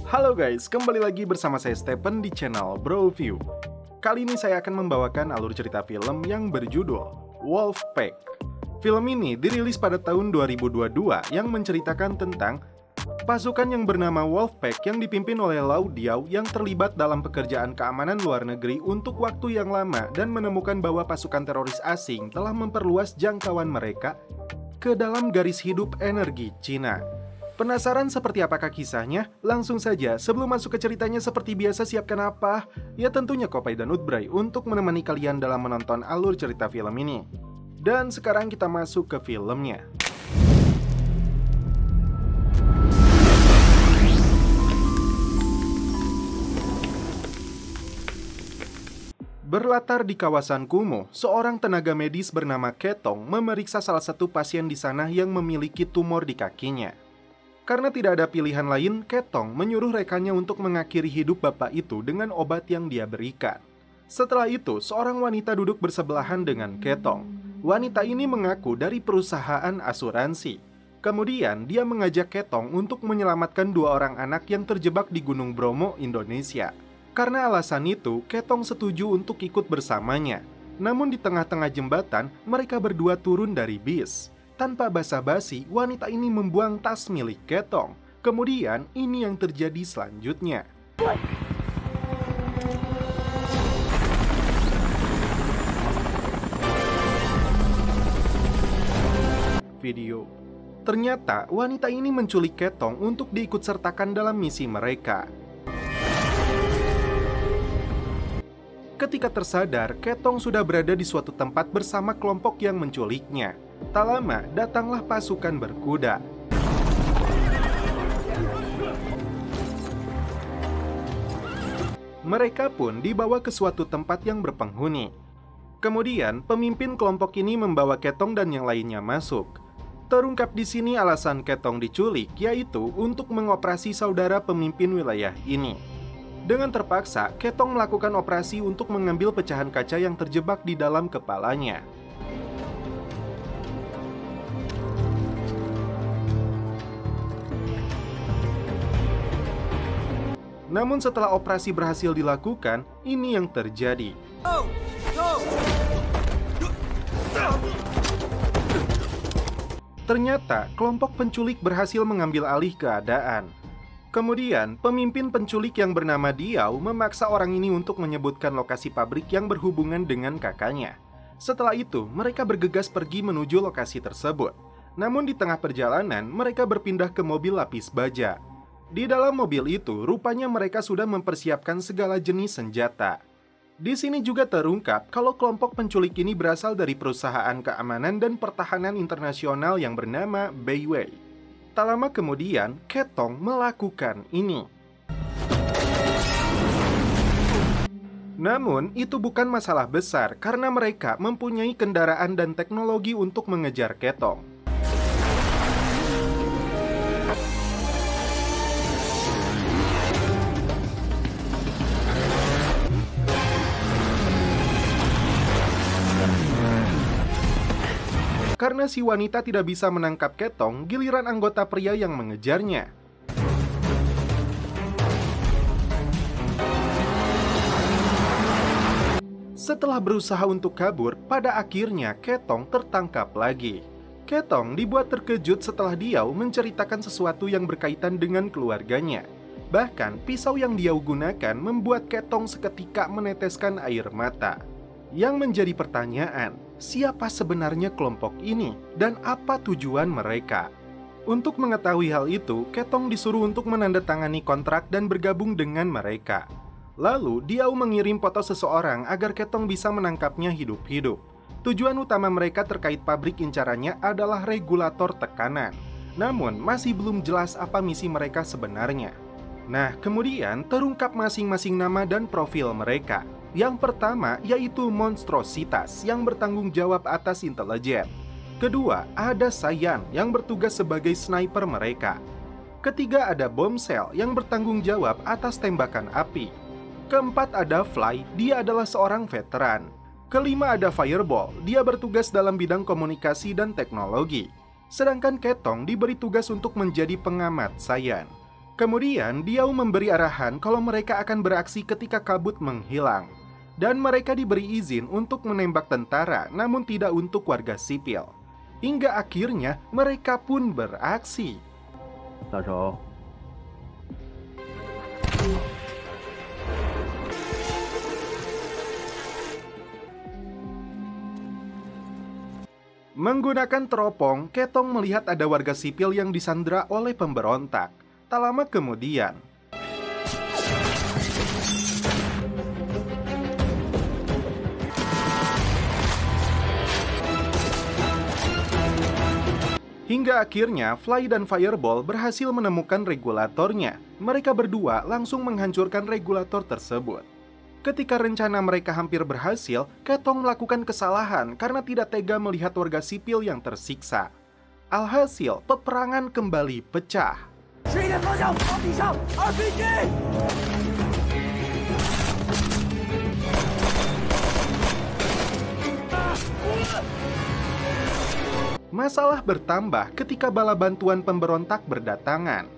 Halo guys, kembali lagi bersama saya Stephen di channel Broview. Kali ini saya akan membawakan alur cerita film yang berjudul Wolfpack. Film ini dirilis pada tahun 2022 yang menceritakan tentang pasukan yang bernama Wolfpack yang dipimpin oleh Lau Diao yang terlibat dalam pekerjaan keamanan luar negeri untuk waktu yang lama dan menemukan bahwa pasukan teroris asing telah memperluas jangkauan mereka ke dalam garis hidup energi Cina. Penasaran seperti apakah kisahnya? Langsung saja, sebelum masuk ke ceritanya seperti biasa siapkan apa? Ya tentunya Kopai dan Utbray untuk menemani kalian dalam menonton alur cerita film ini. Dan sekarang kita masuk ke filmnya. Berlatar di kawasan kumuh, seorang tenaga medis bernama Ketong memeriksa salah satu pasien di sana yang memiliki tumor di kakinya. Karena tidak ada pilihan lain, Ketong menyuruh rekannya untuk mengakhiri hidup bapak itu dengan obat yang dia berikan. Setelah itu, seorang wanita duduk bersebelahan dengan Ketong. Wanita ini mengaku dari perusahaan asuransi. Kemudian, dia mengajak Ketong untuk menyelamatkan dua orang anak yang terjebak di Gunung Bromo, Indonesia. Karena alasan itu, Ketong setuju untuk ikut bersamanya. Namun di tengah-tengah jembatan, mereka berdua turun dari bis. Tanpa basa-basi, wanita ini membuang tas milik Ketong. Kemudian, ini yang terjadi selanjutnya. Video. Ternyata, wanita ini menculik Ketong untuk diikutsertakan dalam misi mereka. Ketika tersadar, Ketong sudah berada di suatu tempat bersama kelompok yang menculiknya. Tak lama, datanglah pasukan berkuda. Mereka pun dibawa ke suatu tempat yang berpenghuni. Kemudian, pemimpin kelompok ini membawa Ketong dan yang lainnya masuk. Terungkap di sini alasan Ketong diculik, yaitu untuk mengoperasi saudara pemimpin wilayah ini. Dengan terpaksa, Ketong melakukan operasi untuk mengambil pecahan kaca yang terjebak di dalam kepalanya. Namun setelah operasi berhasil dilakukan, ini yang terjadi. Ternyata, kelompok penculik berhasil mengambil alih keadaan. Kemudian, pemimpin penculik yang bernama Diao memaksa orang ini untuk menyebutkan lokasi pabrik yang berhubungan dengan kakaknya. Setelah itu, mereka bergegas pergi menuju lokasi tersebut. Namun di tengah perjalanan, mereka berpindah ke mobil lapis baja. Di dalam mobil itu, rupanya mereka sudah mempersiapkan segala jenis senjata. Di sini juga terungkap kalau kelompok penculik ini berasal dari perusahaan keamanan dan pertahanan internasional yang bernama Beiwei. Tak lama kemudian, Ketong melakukan ini. Namun, itu bukan masalah besar karena mereka mempunyai kendaraan dan teknologi untuk mengejar Ketong. Karena si wanita tidak bisa menangkap Ketong, giliran anggota pria yang mengejarnya. Setelah berusaha untuk kabur, pada akhirnya Ketong tertangkap lagi. Ketong dibuat terkejut setelah Diao menceritakan sesuatu yang berkaitan dengan keluarganya. Bahkan, pisau yang Diao gunakan membuat Ketong seketika meneteskan air mata. Yang menjadi pertanyaan, siapa sebenarnya kelompok ini dan apa tujuan mereka? Untuk mengetahui hal itu, Ketong disuruh untuk menandatangani kontrak dan bergabung dengan mereka. Lalu, Diao mengirim foto seseorang agar Ketong bisa menangkapnya hidup-hidup. Tujuan utama mereka terkait pabrik incarannya adalah regulator tekanan. Namun, masih belum jelas apa misi mereka sebenarnya. Nah, kemudian terungkap masing-masing nama dan profil mereka. Yang pertama yaitu Monstrositas yang bertanggung jawab atas intelijen. Kedua, ada Sayan yang bertugas sebagai sniper mereka. Ketiga, ada Bombshell yang bertanggung jawab atas tembakan api. Keempat, ada Fly, dia adalah seorang veteran. Kelima, ada Fireball, dia bertugas dalam bidang komunikasi dan teknologi. Sedangkan Ketong diberi tugas untuk menjadi pengamat Saiyan. Kemudian Diao memberi arahan kalau mereka akan beraksi ketika kabut menghilang. Dan mereka diberi izin untuk menembak tentara namun tidak untuk warga sipil. Hingga akhirnya mereka pun beraksi. Menggunakan teropong, Ketong melihat ada warga sipil yang disandra oleh pemberontak. Tak lama kemudian, hingga akhirnya Fly dan Fireball berhasil menemukan regulatornya. Mereka berdua langsung menghancurkan regulator tersebut. Ketika rencana mereka hampir berhasil, Ketong melakukan kesalahan karena tidak tega melihat warga sipil yang tersiksa. Alhasil, peperangan kembali pecah. Masalah bertambah ketika bala bantuan pemberontak berdatangan.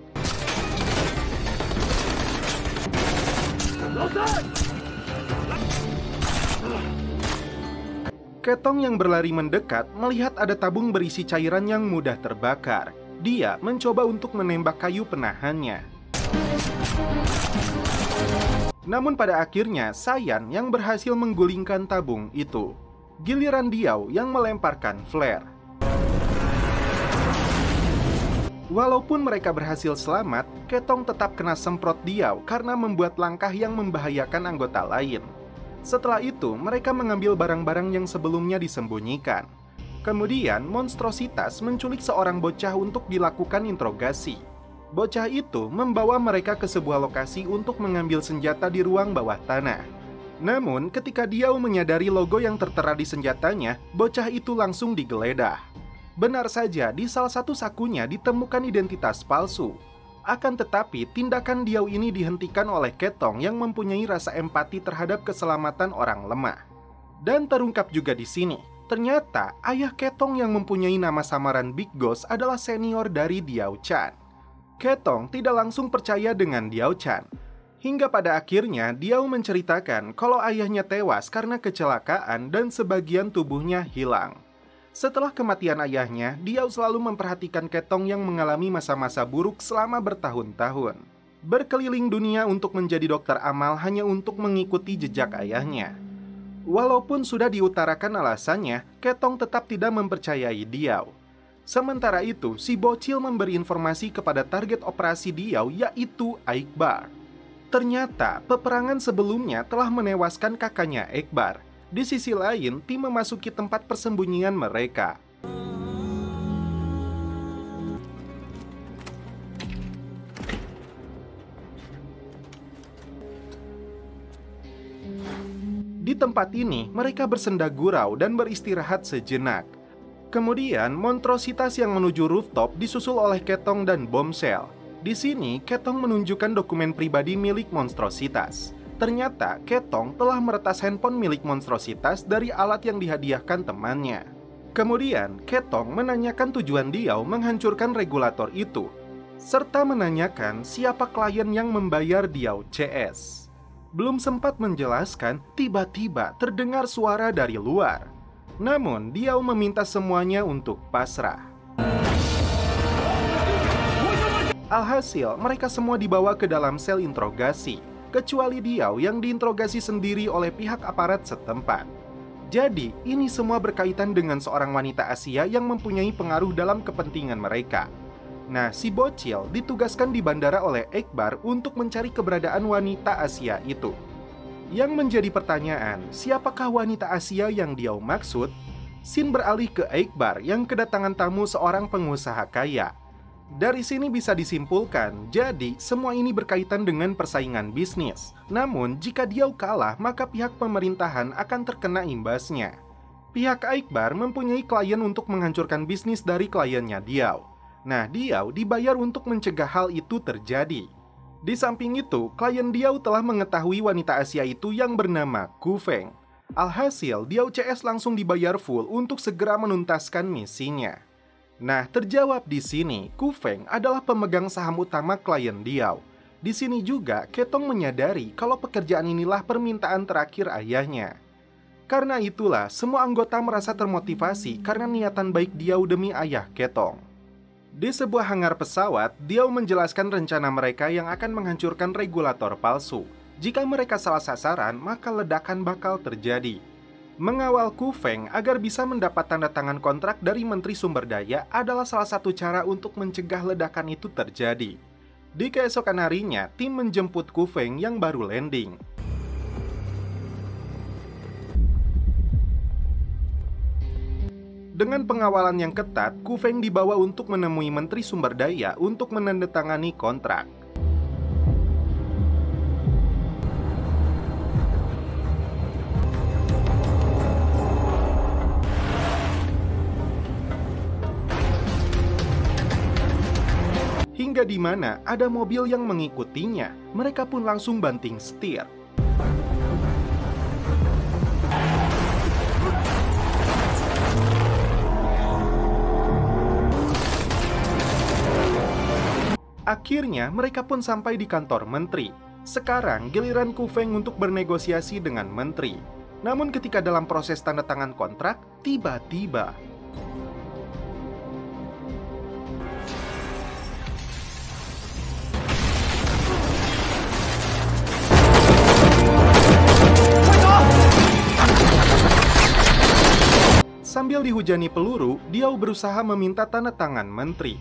Ketong yang berlari mendekat melihat ada tabung berisi cairan yang mudah terbakar. Dia mencoba untuk menembak kayu penahannya. Namun pada akhirnya Saiyan yang berhasil menggulingkan tabung itu. Giliran Diao yang melemparkan flare. Walaupun mereka berhasil selamat, Ketong tetap kena semprot Diao karena membuat langkah yang membahayakan anggota lain. Setelah itu, mereka mengambil barang-barang yang sebelumnya disembunyikan. Kemudian, monstrositas menculik seorang bocah untuk dilakukan interogasi. Bocah itu membawa mereka ke sebuah lokasi untuk mengambil senjata di ruang bawah tanah. Namun, ketika Diao menyadari logo yang tertera di senjatanya, bocah itu langsung digeledah. Benar saja, di salah satu sakunya ditemukan identitas palsu. Akan tetapi, tindakan Diao ini dihentikan oleh Ketong yang mempunyai rasa empati terhadap keselamatan orang lemah. Dan terungkap juga di sini, ternyata ayah Ketong yang mempunyai nama samaran Big Ghost adalah senior dari Diao Chan. Ketong tidak langsung percaya dengan Diao Chan. Hingga pada akhirnya, Diao menceritakan kalau ayahnya tewas karena kecelakaan dan sebagian tubuhnya hilang. Setelah kematian ayahnya, Diao selalu memperhatikan Ketong yang mengalami masa-masa buruk selama bertahun-tahun. Berkeliling dunia untuk menjadi dokter amal hanya untuk mengikuti jejak ayahnya. Walaupun sudah diutarakan alasannya, Ketong tetap tidak mempercayai Diao. Sementara itu, si bocil memberi informasi kepada target operasi Diao yaitu Aikbar. Ternyata, peperangan sebelumnya telah menewaskan kakaknya Aikbar. Di sisi lain, tim memasuki tempat persembunyian mereka. Di tempat ini, mereka bersenda gurau dan beristirahat sejenak. Kemudian, monstrositas yang menuju rooftop disusul oleh Ketong dan Bombshell. Di sini, Ketong menunjukkan dokumen pribadi milik monstrositas. Ternyata, Ketong telah meretas handphone milik monstrositas dari alat yang dihadiahkan temannya. Kemudian, Ketong menanyakan tujuan Diao menghancurkan regulator itu, serta menanyakan siapa klien yang membayar Diao CS. Belum sempat menjelaskan, tiba-tiba terdengar suara dari luar. Namun, Diao meminta semuanya untuk pasrah. Alhasil, mereka semua dibawa ke dalam sel interogasi, kecuali Diao yang diinterogasi sendiri oleh pihak aparat setempat. Jadi, ini semua berkaitan dengan seorang wanita Asia yang mempunyai pengaruh dalam kepentingan mereka. Nah, si bocil ditugaskan di bandara oleh Aikbar untuk mencari keberadaan wanita Asia itu. Yang menjadi pertanyaan, siapakah wanita Asia yang Diao maksud? Scene beralih ke Aikbar yang kedatangan tamu seorang pengusaha kaya. Dari sini bisa disimpulkan, jadi semua ini berkaitan dengan persaingan bisnis. Namun, jika Diao kalah, maka pihak pemerintahan akan terkena imbasnya. Pihak Aikbar mempunyai klien untuk menghancurkan bisnis dari kliennya Diao. Nah, Diao dibayar untuk mencegah hal itu terjadi. Di samping itu, klien Diao telah mengetahui wanita Asia itu yang bernama Ku Feng. Alhasil, Diao CS langsung dibayar full untuk segera menuntaskan misinya. Nah, terjawab di sini, Ku Feng adalah pemegang saham utama klien Diao. Di sini juga, Ketong menyadari kalau pekerjaan inilah permintaan terakhir ayahnya. Karena itulah, semua anggota merasa termotivasi karena niatan baik Diao demi ayah Ketong. Di sebuah hangar pesawat, Diao menjelaskan rencana mereka yang akan menghancurkan regulator palsu. Jika mereka salah sasaran, maka ledakan bakal terjadi. Mengawal Ku Feng agar bisa mendapat tanda tangan kontrak dari Menteri Sumber Daya adalah salah satu cara untuk mencegah ledakan itu terjadi. Di keesokan harinya, tim menjemput Ku Feng yang baru landing. Dengan pengawalan yang ketat, Ku Feng dibawa untuk menemui Menteri Sumber Daya untuk menandatangani kontrak. Hingga di mana ada mobil yang mengikutinya, mereka pun langsung banting setir. Akhirnya mereka pun sampai di kantor menteri. Sekarang giliran Ku Feng untuk bernegosiasi dengan menteri. Namun ketika dalam proses tanda tangan kontrak, tiba-tiba sambil dihujani peluru, Diao berusaha meminta tanda tangan menteri.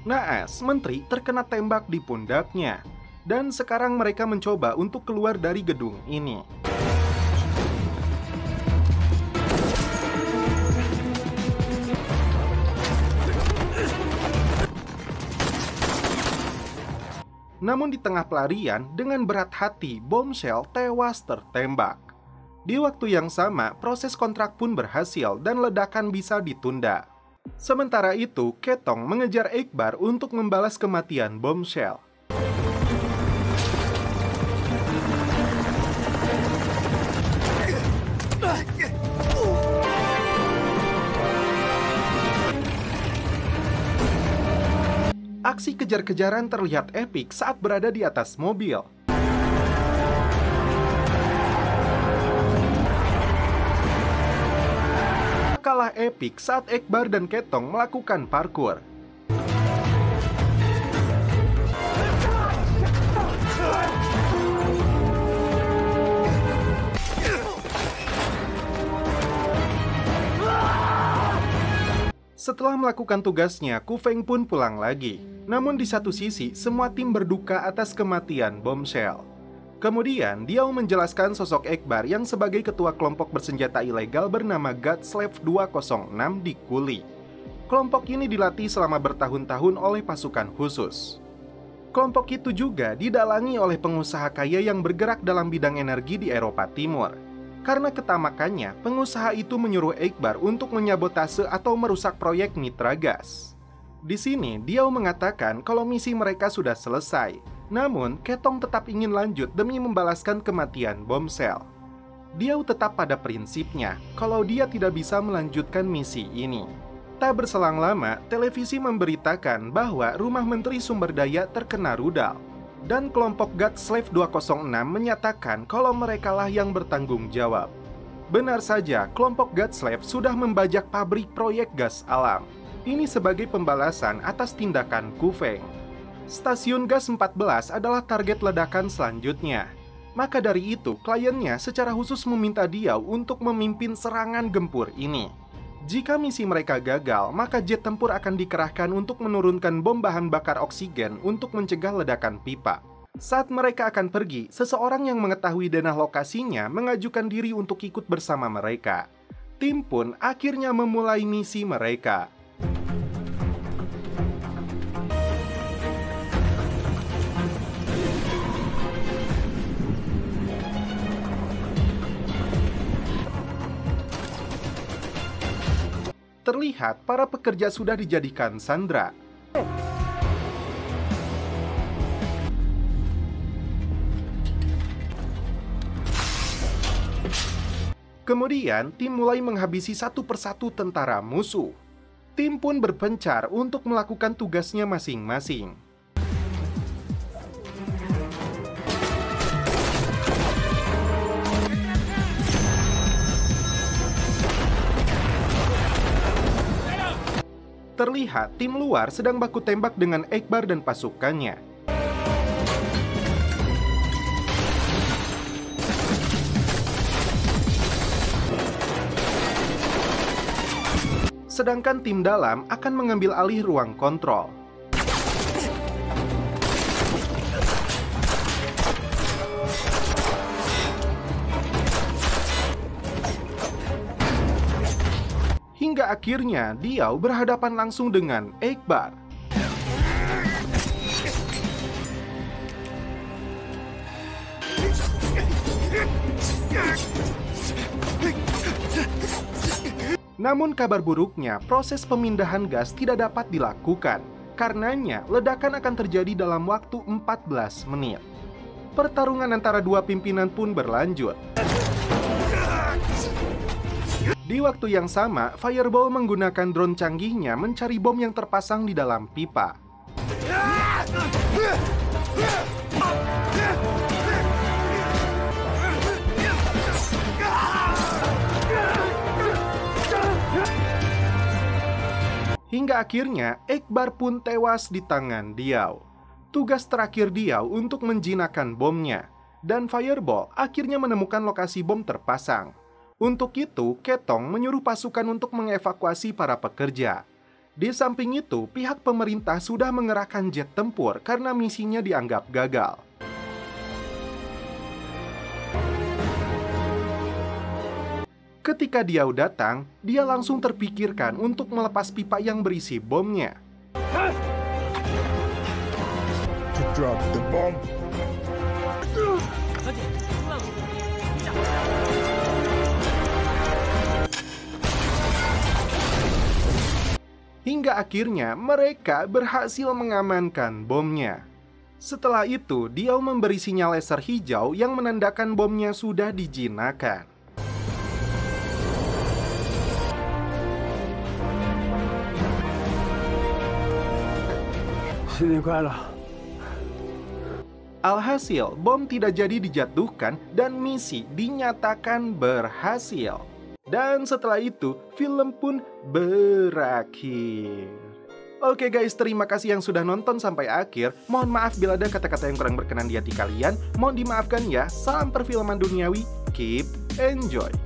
Naas, menteri terkena tembak di pundaknya. Dan sekarang mereka mencoba untuk keluar dari gedung ini. Namun di tengah pelarian, dengan berat hati, Bombshell tewas tertembak. Di waktu yang sama, proses kontrak pun berhasil dan ledakan bisa ditunda. Sementara itu, Ketong mengejar Iqbar untuk membalas kematian Bombshell. Aksi kejar-kejaran terlihat epik saat berada di atas mobil. Kalah epik saat Iqbar dan Ketong melakukan parkour. Setelah melakukan tugasnya, Ku Feng pun pulang lagi. Namun di satu sisi, semua tim berduka atas kematian Bombshell. Kemudian, Diao menjelaskan sosok Iqbar yang sebagai ketua kelompok bersenjata ilegal bernama Godslave 206 di Kuli. Kelompok ini dilatih selama bertahun-tahun oleh pasukan khusus. Kelompok itu juga didalangi oleh pengusaha kaya yang bergerak dalam bidang energi di Eropa Timur. Karena ketamakannya, pengusaha itu menyuruh Iqbar untuk menyabotase atau merusak proyek Mitra Gas. Di sini, Diao mengatakan kalau misi mereka sudah selesai. Namun, Ketong tetap ingin lanjut demi membalaskan kematian Bombshell. Diao tetap pada prinsipnya kalau dia tidak bisa melanjutkan misi ini. Tak berselang lama, televisi memberitakan bahwa rumah Menteri Sumber Daya terkena rudal. Dan kelompok Godslave 206 menyatakan kalau merekalah yang bertanggung jawab. Benar saja, kelompok Godslave sudah membajak pabrik proyek gas alam. Ini sebagai pembalasan atas tindakan Ku Feng. Stasiun gas 14 adalah target ledakan selanjutnya. Maka dari itu, kliennya secara khusus meminta Diao untuk memimpin serangan gempur ini. Jika misi mereka gagal, maka jet tempur akan dikerahkan untuk menurunkan bom bahan bakar oksigen untuk mencegah ledakan pipa. Saat mereka akan pergi, seseorang yang mengetahui denah lokasinya mengajukan diri untuk ikut bersama mereka. Tim pun akhirnya memulai misi mereka. Terlihat para pekerja sudah dijadikan sandera. Kemudian, tim mulai menghabisi satu persatu tentara musuh. Tim pun berpencar untuk melakukan tugasnya masing-masing. Terlihat tim luar sedang baku tembak dengan Eggbar dan pasukannya. Sedangkan tim dalam akan mengambil alih ruang kontrol. Hingga akhirnya Diao berhadapan langsung dengan Eggbar. Namun kabar buruknya, proses pemindahan gas tidak dapat dilakukan. Karenanya, ledakan akan terjadi dalam waktu 14 menit. Pertarungan antara dua pimpinan pun berlanjut. Di waktu yang sama, Fireball menggunakan drone canggihnya mencari bom yang terpasang di dalam pipa. Hingga akhirnya, Eggbar pun tewas di tangan Diao. Tugas terakhir Diao untuk menjinakkan bomnya, dan Fireball akhirnya menemukan lokasi bom terpasang. Untuk itu, Ketong menyuruh pasukan untuk mengevakuasi para pekerja. Di samping itu, pihak pemerintah sudah mengerahkan jet tempur karena misinya dianggap gagal. Ketika Diao datang, dia langsung terpikirkan untuk melepas pipa yang berisi bomnya. Drop the bomb. Hingga akhirnya mereka berhasil mengamankan bomnya. Setelah itu, Diao memberi sinyal laser hijau yang menandakan bomnya sudah dijinakkan. Alhasil, bom tidak jadi dijatuhkan dan misi dinyatakan berhasil. Dan setelah itu, film pun berakhir. Oke guys, terima kasih yang sudah nonton sampai akhir. Mohon maaf bila ada kata-kata yang kurang berkenan di hati kalian. Mohon dimaafkan ya. Salam perfilman duniawi. Keep enjoy.